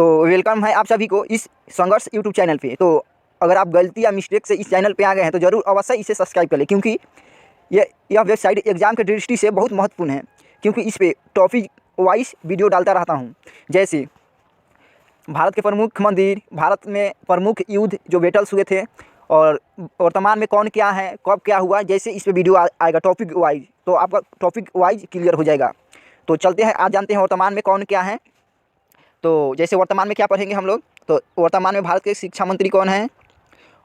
तो वेलकम है आप सभी को इस संघर्ष यूट्यूब चैनल पे। तो अगर आप गलती या मिस्टेक से इस चैनल पे आ गए हैं तो ज़रूर अवश्य इसे सब्सक्राइब कर लें, क्योंकि यह वेबसाइट एग्ज़ाम के दृष्टि से बहुत महत्वपूर्ण है, क्योंकि इस पर टॉपिक वाइज वीडियो डालता रहता हूँ। जैसे भारत के प्रमुख मंदिर, भारत में प्रमुख युद्ध जो बैटल्स हुए थे, और वर्तमान में कौन क्या है, कब क्या हुआ, जैसे इस पर वीडियो आएगा टॉपिक वाइज, तो आपका टॉपिक वाइज क्लियर हो जाएगा। तो चलते हैं, आज जानते हैं वर्तमान में कौन क्या है। तो जैसे वर्तमान में क्या पढ़ेंगे हम लोग, तो वर्तमान में भारत के शिक्षा मंत्री कौन है,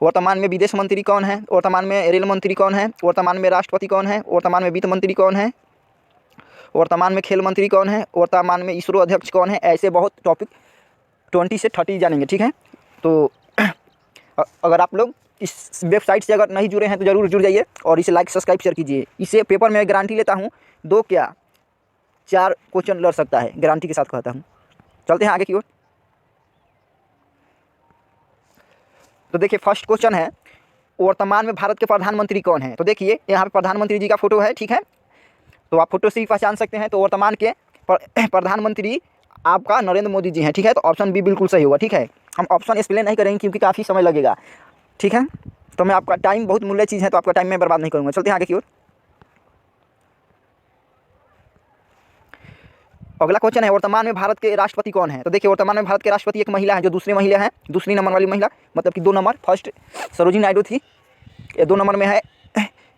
वर्तमान में विदेश मंत्री कौन है, वर्तमान में रेल मंत्री कौन है, वर्तमान में राष्ट्रपति कौन है, वर्तमान में वित्त मंत्री कौन है, वर्तमान में खेल मंत्री कौन है, वर्तमान में इसरो अध्यक्ष कौन है। ऐसे बहुत टॉपिक 20 से 30 जानेंगे, ठीक है। तो अगर आप लोग इस वेबसाइट से अगर नहीं जुड़े हैं तो ज़रूर जुड़ जाइए और इसे लाइक सब्सक्राइब शेयर कीजिए। इसे पेपर में गारंटी लेता हूँ 2 क्या 4 क्वेश्चन लड़ सकता है, गारंटी के साथ कहता हूँ। चलते हैं आगे की ओर। तो देखिए फर्स्ट क्वेश्चन है, वर्तमान में भारत के प्रधानमंत्री कौन है। तो देखिए यहाँ पे प्रधानमंत्री जी का फोटो है, ठीक है। तो आप फोटो से ही पहचान सकते हैं। तो वर्तमान के प्रधानमंत्री आपका नरेंद्र मोदी जी हैं, ठीक है। तो ऑप्शन बी बिल्कुल सही होगा, ठीक है। हम ऑप्शन एक्सप्लेन नहीं करेंगे क्योंकि काफ़ी समय लगेगा, ठीक है। तो मैं आपका टाइम बहुत मूल्य चीज़ है, तो आपका टाइम मैं बर्बाद नहीं करूँगा। चलते हैं आगे की ओर। अगला क्वेश्चन है, वर्तमान में भारत के राष्ट्रपति कौन है। तो देखिए वर्तमान में भारत के राष्ट्रपति एक महिला है, जो दूसरी महिला है, दूसरी नंबर वाली महिला, मतलब कि 2 नंबर, फर्स्ट सरोजिनी नायडू थी, ये 2 नंबर में है,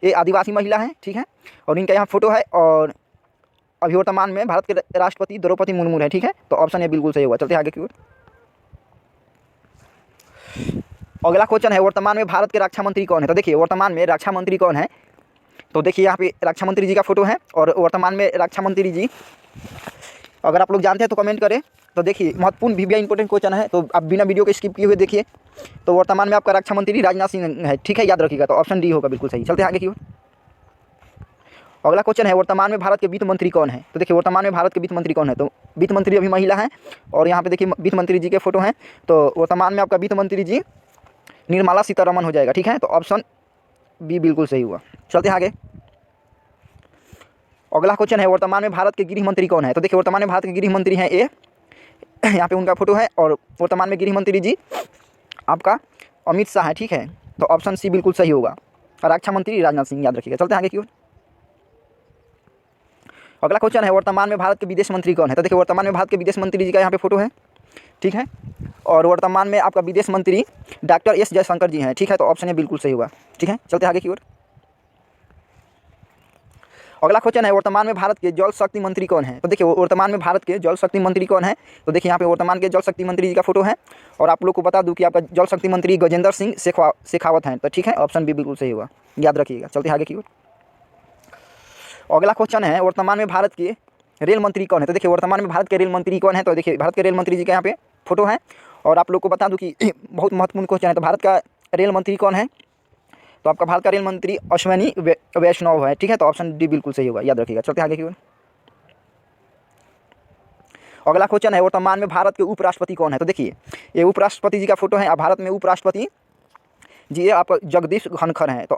ये आदिवासी महिला है, ठीक है। और इनका यहाँ फोटो है, और अभी वर्तमान में भारत के राष्ट्रपति द्रौपदी मुर्मू है, ठीक है। तो ऑप्शन ए बिल्कुल सही होगा। चलते हैं आगे की ओर। अगला क्वेश्चन है, वर्तमान में भारत के रक्षा मंत्री कौन है। तो देखिए वर्तमान में रक्षा मंत्री कौन है। तो देखिए यहाँ पे रक्षा मंत्री जी का फोटो है, और वर्तमान में रक्षा मंत्री जी अगर आप लोग जानते हैं तो कमेंट करें। तो देखिए महत्वपूर्ण वीवीआई इंपॉर्टेंट क्वेश्चन है, तो आप बिना वीडियो के स्किप किए हुए देखिए। तो वर्तमान में आपका रक्षा मंत्री राजनाथ सिंह है, ठीक है, याद रखिएगा। तो ऑप्शन डी होगा बिल्कुल सही। चलते हैं आगे की ओर। अगला क्वेश्चन है, वर्तमान में भारत के वित्त मंत्री कौन है। तो देखिए वर्तमान में भारत के वित्त मंत्री कौन है। तो वित्त मंत्री अभी महिला है, और यहाँ पे देखिए वित्त मंत्री जी के फोटो हैं। तो वर्तमान में आपका वित्त मंत्री जी निर्मला सीतारमण हो जाएगा, ठीक है। तो ऑप्शन बी बिल्कुल सही हुआ। चलते हैं आगे। अगला क्वेश्चन है, वर्तमान में भारत के गृह मंत्री कौन है। तो देखिए वर्तमान में भारत के गृह मंत्री हैं ए, यहाँ पे उनका फोटो है, और वर्तमान में गृह मंत्री जी आपका अमित शाह है, ठीक है। तो ऑप्शन सी बिल्कुल सही होगा। रक्षा मंत्री राजनाथ सिंह, याद रखिएगा। चलते हैं आगे की ओर। अगला क्वेश्चन है, वर्तमान में भारत के विदेश मंत्री कौन है। तो देखिए वर्तमान में भारत के विदेश मंत्री जी का यहाँ पे फोटो है, ठीक है। और वर्तमान में आपका विदेश मंत्री डॉक्टर एस जयशंकर जी हैं, ठीक है। तो ऑप्शन ए बिल्कुल सही होगा, ठीक है। चलते हैं आगे की ओर। अगला क्वेश्चन है, वर्तमान में भारत के जल शक्ति मंत्री कौन है। तो देखिए वर्तमान में भारत के जल शक्ति मंत्री कौन है। तो देखिए यहाँ पे वर्तमान के जल शक्ति मंत्री जी का फोटो है, और आप लोग को बता दूं कि आपका जल शक्ति मंत्री गजेंद्र सिंह शेखावत हैं। तो ठीक है, ऑप्शन बी बिल्कुल सही होगा, याद रखिएगा। चलते हैं आगे की ओर। अगला क्वेश्चन है, वर्तमान में भारत के रेल मंत्री कौन है। तो देखिए वर्तमान में भारत के रेल मंत्री कौन है। तो देखिए भारत के रेल मंत्री जी का यहाँ पे फोटो है, और आप लोग को बता दूं कि बहुत महत्वपूर्ण क्वेश्चन है। तो भारत का रेल मंत्री कौन है। तो आपका भारत का रेल मंत्री अश्विनी वैष्णव है, ठीक है। तो ऑप्शन डी बिल्कुल सही होगा, याद रखिएगा। चलते हैं आगे की ओर। अगला क्वेश्चन है, वर्तमान में भारत के उपराष्ट्रपति कौन है। तो देखिए ये उपराष्ट्रपति जी का फोटो है, और भारत में उपराष्ट्रपति जी ये आप जगदीश धनखड़ हैं। तो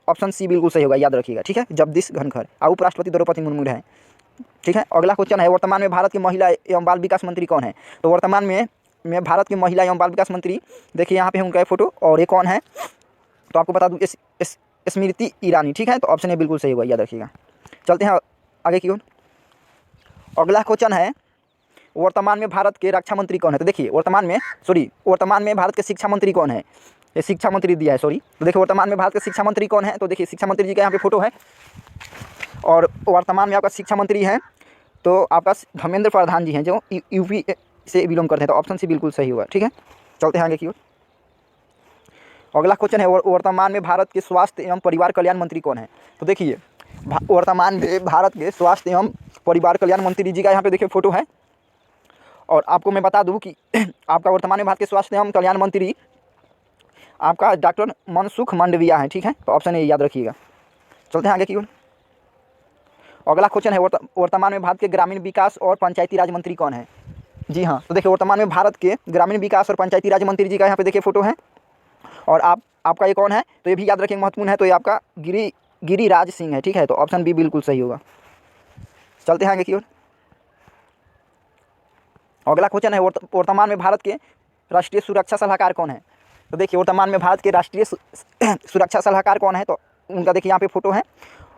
ऑप्शन सी बिल्कुल सही होगा, याद रखिएगा, ठीक है। जगदीश धनखड़, और उपराष्ट्रपति द्रौपदी मुर्मू हैं, ठीक है। अगला क्वेश्चन है, वर्तमान में भारत की महिला एवं बाल विकास मंत्री कौन है। तो वर्तमान में भारत की महिला एवं बाल विकास मंत्री देखिए यहाँ पे उनका फोटो, और ये कौन है। तो आपको बता दूं स्मृति ईरानी, ठीक है। तो ऑप्शन ए बिल्कुल सही होगा, याद रखिएगा। चलते हैं आगे की ओर। अगला क्वेश्चन है, वर्तमान में भारत के रक्षा मंत्री कौन है। तो देखिए वर्तमान में भारत के शिक्षा मंत्री कौन है। ये शिक्षा मंत्री दिया है, सॉरी। तो देखिए वर्तमान में भारत के शिक्षा मंत्री कौन है। तो देखिए शिक्षा मंत्री जी का यहाँ पे फोटो है, और वर्तमान में आपका शिक्षा मंत्री है तो आपका धर्मेंद्र प्रधान जी हैं, जो यूपी से बिलोंग करते हैं। तो ऑप्शन सी बिल्कुल सही होगा, ठीक है। चलते हैं आगे की ओर। अगला क्वेश्चन है, वर्तमान में भारत के स्वास्थ्य एवं परिवार कल्याण मंत्री कौन है। तो देखिए वर्तमान में भारत के स्वास्थ्य एवं परिवार कल्याण मंत्री जी का यहाँ पे देखिए फोटो है, और आपको मैं बता दूं कि आपका वर्तमान में भारत के स्वास्थ्य एवं कल्याण मंत्री आपका डॉक्टर मनसुख मंडाविया है, ठीक है। तो ऑप्शन ए याद रखिएगा। चलते हैं आगे की ओर। अगला क्वेश्चन है, वर्तमान में भारत के ग्रामीण विकास और पंचायती राज मंत्री कौन है। जी हाँ, तो देखिए वर्तमान में भारत के ग्रामीण विकास और पंचायती राज मंत्री जी का यहाँ पे देखिए फोटो है, और आपका ये कौन है। तो ये भी याद रखेंगे, महत्वपूर्ण है। तो ये आपका गिरिराज सिंह है, ठीक है। तो ऑप्शन बी बिल्कुल सही होगा। चलते हैं आगे की ओर। अगला क्वेश्चन है वर्तमान में भारत के राष्ट्रीय सुरक्षा सलाहकार कौन है। तो देखिए वर्तमान में भारत के राष्ट्रीय सुरक्षा सलाहकार कौन है, तो उनका देखिए यहाँ पे फोटो है।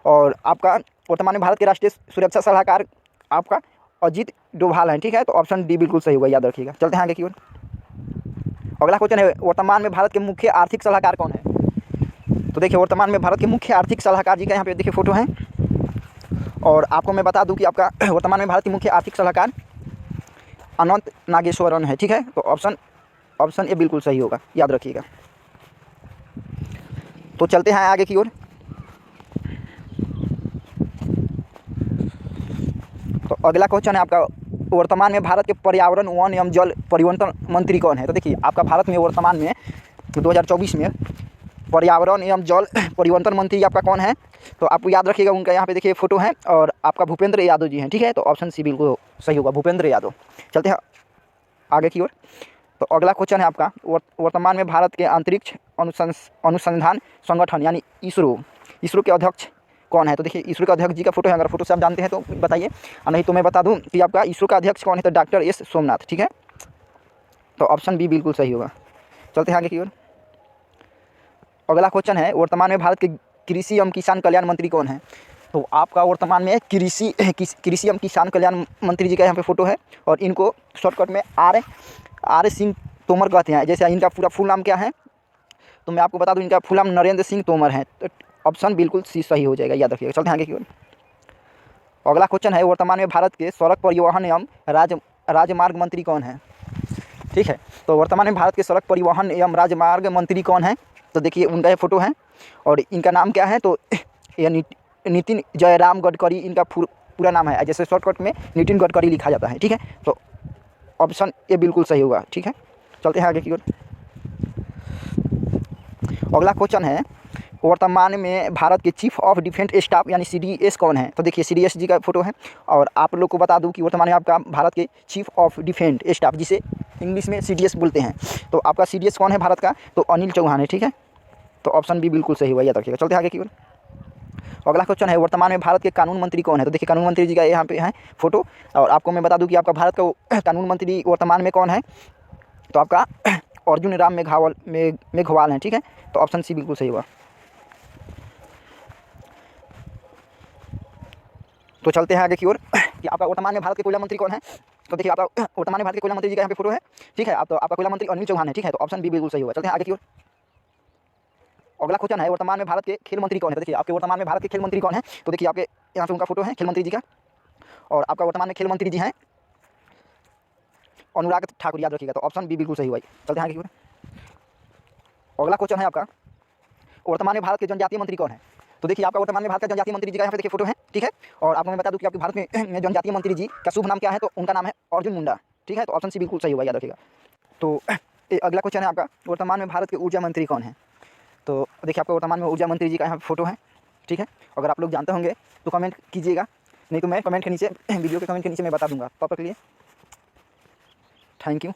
और आपका वर्तमान में भारत के राष्ट्रीय सुरक्षा सलाहकार आपका अजीत डोभाल है, ठीक है। तो ऑप्शन डी बिल्कुल सही होगा, याद रखिएगा। चलते हैं आगे की ओर। अगला क्वेश्चन है वर्तमान में भारत के मुख्य आर्थिक सलाहकार कौन है। तो देखिए वर्तमान में भारत के मुख्य आर्थिक सलाहकार जी का यहाँ पे देखिए फोटो है। और आपको मैं बता दूं कि आपका वर्तमान में भारत के मुख्य आर्थिक सलाहकार अनंत नागेश्वरन है, ठीक है। तो ऑप्शन ए बिल्कुल सही होगा, याद रखिएगा। तो चलते हैं आगे की ओर। तो अगला क्वेश्चन है आपका वर्तमान में भारत के पर्यावरण वन एवं जल परिवर्तन मंत्री कौन है। तो देखिए आपका भारत में वर्तमान में 2024 में पर्यावरण एवं जल परिवर्तन मंत्री आपका कौन है, तो आपको याद रखिएगा। उनका यहाँ पे देखिए फोटो है और आपका भूपेंद्र यादव जी हैं, ठीक है। तो ऑप्शन सी बिल्कुल सही होगा, भूपेंद्र यादव। चलते हैं आगे की ओर। तो अगला क्वेश्चन है आपका वर्तमान में भारत के अंतरिक्ष अनुसंधान संगठन यानी इसरो के अध्यक्ष कौन है। तो देखिए इसरो के अध्यक्ष जी का फोटो है, अगर फोटो से आप जानते हैं तो बताइए, और नहीं तो मैं बता दूं कि आपका इसरो का अध्यक्ष कौन है, तो डॉक्टर एस सोमनाथ, ठीक है। तो ऑप्शन बी बिल्कुल सही होगा। चलते हैं आगे की ओर। अगला क्वेश्चन है वर्तमान में भारत के कृषि एवं किसान कल्याण मंत्री कौन है। तो आपका वर्तमान में कृषि एवं किसान कल्याण मंत्री जी का यहाँ पे फोटो है। और इनको शॉर्टकट में आर सिंह तोमर कहते हैं। जैसे इनका पूरा फुल नाम क्या है, तो मैं आपको बता दूं, इनका फुल नाम नरेंद्र सिंह तोमर है। तो ऑप्शन बिल्कुल सी सही हो जाएगा, याद रखिएगा। चलते हैं आगे की ओर। अगला क्वेश्चन है वर्तमान में भारत के सड़क परिवहन एवं राजमार्ग मंत्री कौन है, ठीक है। तो वर्तमान में भारत के सड़क परिवहन एवं राजमार्ग मंत्री कौन है, तो देखिए उनका ये फोटो है। और इनका नाम क्या है, तो ये नितिन जयराम गडकरी इनका पूरा नाम है। जैसे शॉर्टकट में नितिन गडकरी लिखा जाता है, ठीक है। तो ऑप्शन ए बिल्कुल सही होगा, ठीक है। चलते हैं आगे की ओर। अगला क्वेश्चन है वर्तमान में भारत के चीफ ऑफ डिफेंस स्टाफ यानी CDS कौन है। तो देखिए CDS जी का फोटो है। और आप लोग को बता दूं कि वर्तमान में आपका भारत के चीफ ऑफ डिफेंस स्टाफ, जिसे इंग्लिश में CDS बोलते हैं, तो आपका CDS कौन है भारत का, तो अनिल चौहान है, ठीक है। तो ऑप्शन बी बिल्कुल सही हुआ, याद रखिएगा। चलते हैं आगे की ओर। अगला क्वेश्चन है वर्तमान में भारत के कानून मंत्री कौन है। तो देखिए कानून मंत्री जी का यहाँ पे है फोटो। और आपको मैं बता दूं कि आपका भारत का कानून मंत्री वर्तमान में कौन है, तो आपका अर्जुन राम मेघवाल हैं, ठीक है। तो ऑप्शन सी बिल्कुल सही हुआ। तो चलते हैं आगे की ओर कि आपका वर्तमान में भारत के कोयला मंत्री कौन है। तो देखिए आपका वर्तमान में भारत के कोयला मंत्री जी का यहाँ पे फोटो है, ठीक है। आप तो आपका कोयला मंत्री अनिल चौहान है, ठीक है। तो ऑप्शन बी बिल्कुल सही हुआ। चलते हैं आगे की ओर। अगला क्वेश्चन है वर्तमान में भारत के खेल मंत्री कौन है। तो देखिए आपके वर्तमान में भारत के खेल मंत्री कौन है, तो देखिए आपके यहाँ पे उनका फोटो है खेल मंत्री जी का। और आपका वर्तमान में खेल मंत्री जी हैं अनुराग ठाकुर, याद रखिएगा। तो ऑप्शन बी बिल्कुल सही हुआ। चलते हैं आगे की ओर। अगला क्वेश्चन है आपका वर्तमान में भारत के जनजातीय मंत्री कौन है। तो देखिए आपका वर्तमान में भारत का जनजातीय मंत्री जी का यहाँ पे देखिए फोटो है, ठीक है। और आपको मैं बता दूं कि आपके भारत में जनजातीय मंत्री जी का शुभ नाम क्या है, तो उनका नाम है अर्जुन मुंडा, ठीक है। तो ऑप्शन सी बिल्कुल सही हुआ, याद रखिएगा। तो अगला क्वेश्चन है आपका वर्तमान में भारत के ऊर्जा मंत्री कौन है। तो देखिए आपका वर्तमान में ऊर्जा मंत्री जी का यहाँ फोटो है, ठीक है। अगर आप लोग जानते होंगे तो कमेंट कीजिएगा, नहीं तो मैं कमेंट के नीचे वीडियो के कमेंट के नीचे मैं बता दूंगा। तब तक के लिए थैंक यू।